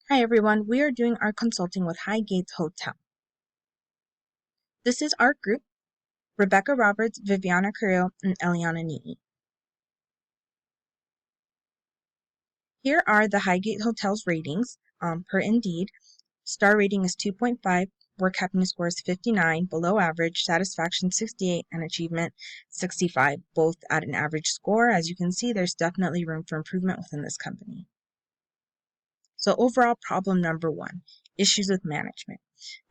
Hi everyone, we are doing our consulting with Highgate Hotel. This is our group: Rebecca Roberts, Viviana Carrillo, and Eliana Nii. Here are the Highgate Hotel's ratings per Indeed. Star rating is 2.5, work happiness score is 59, below average, satisfaction 68, and achievement 65, both at an average score. As you can see, there's definitely room for improvement within this company. So overall, problem number one, issues with management.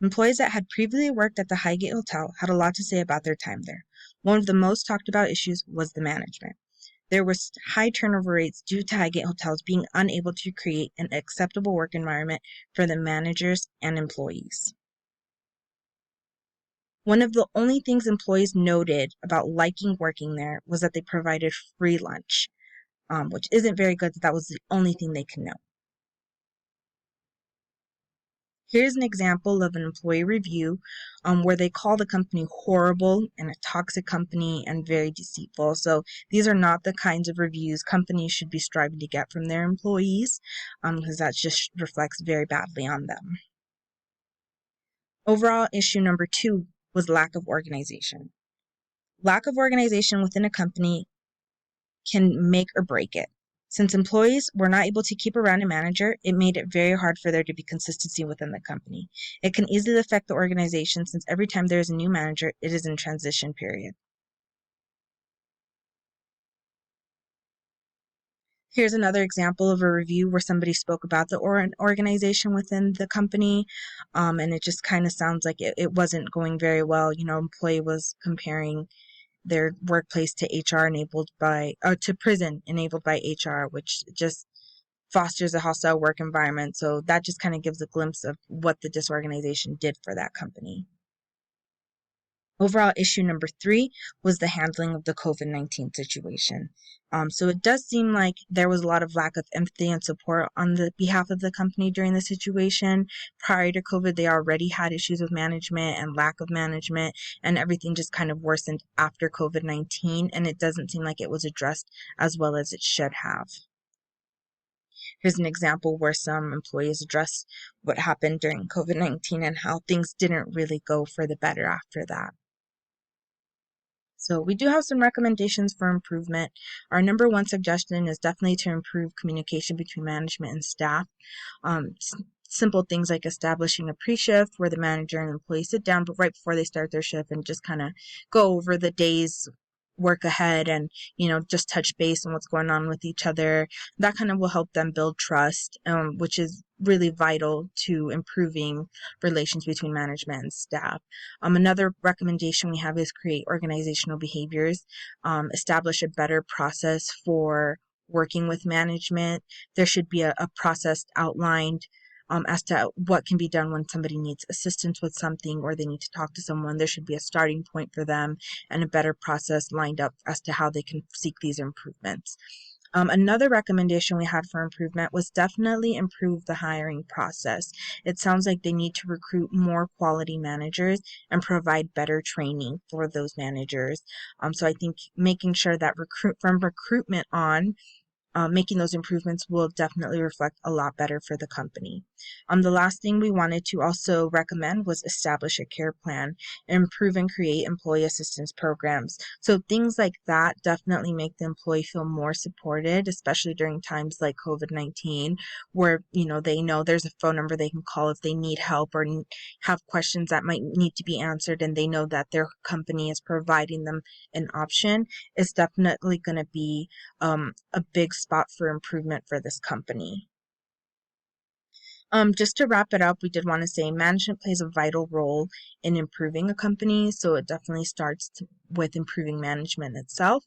Employees that had previously worked at the Highgate Hotel had a lot to say about their time there. One of the most talked about issues was the management. There was high turnover rates due to Highgate Hotels being unable to create an acceptable work environment for the managers and employees. One of the only things employees noted about liking working there was that they provided free lunch, which isn't very good. That was the only thing they could know. Here's an example of an employee review where they call the company horrible and a toxic company and very deceitful. So these are not the kinds of reviews companies should be striving to get from their employees, because that just reflects very badly on them. Overall, issue number two was lack of organization. Lack of organization within a company can make or break it. Since employees were not able to keep around a manager, it made it very hard for there to be consistency within the company. It can easily affect the organization since every time there is a new manager, it is in transition period. Here's another example of a review where somebody spoke about the organization within the company, and it just kind of sounds like it wasn't going very well. Employee was comparing their workplace to to prison enabled by HR, which just fosters a hostile work environment. So that just kind of gives a glimpse of what the disorganization did for that company. Overall, issue number three was the handling of the COVID-19 situation. So it does seem like there was a lot of lack of empathy and support on the behalf of the company during the situation. Prior to COVID, they already had issues with management and lack of management, and everything just kind of worsened after COVID-19, and it doesn't seem like it was addressed as well as it should have. Here's an example where some employees addressed what happened during COVID-19 and how things didn't really go for the better after that. So we do have some recommendations for improvement. Our number one suggestion is definitely to improve communication between management and staff. Simple things like establishing a pre-shift where the manager and employee sit down but right before they start their shift and just kind of go over the day's work ahead and just touch base on what's going on with each other. That kind of will help them build trust, which is really vital to improving relations between management and staff. Another recommendation we have is create organizational behaviors. Establish a better process for working with management. There should be a process outlined as to what can be done when somebody needs assistance with something or they need to talk to someone. There should be a starting point for them and a better process lined up as to how they can seek these improvements. Another recommendation we had for improvement was definitely improve the hiring process. It sounds like they need to recruit more quality managers and provide better training for those managers. So I think making sure that from recruitment on, making those improvements will definitely reflect a lot better for the company. The last thing we wanted to also recommend was establish a care plan, improve and create employee assistance programs. So things like that definitely make the employee feel more supported, especially during times like COVID-19, where they know there's a phone number they can call if they need help or have questions that might need to be answered, and they know that their company is providing them an option. It's definitely going to be a big spot for improvement for this company. Just to wrap it up, we did want to say management plays a vital role in improving a company, so it definitely starts with improving management itself.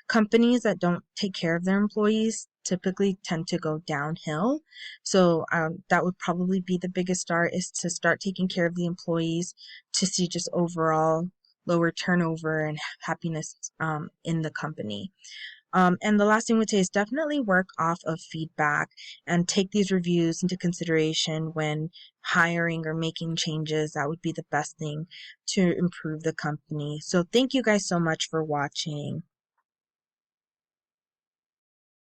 Companies that don't take care of their employees typically tend to go downhill, so that would probably be the biggest start, is to start taking care of the employees to see just overall lower turnover and happiness in the company. And the last thing I would say is definitely work off of feedback and take these reviews into consideration when hiring or making changes. That would be the best thing to improve the company. So thank you guys so much for watching.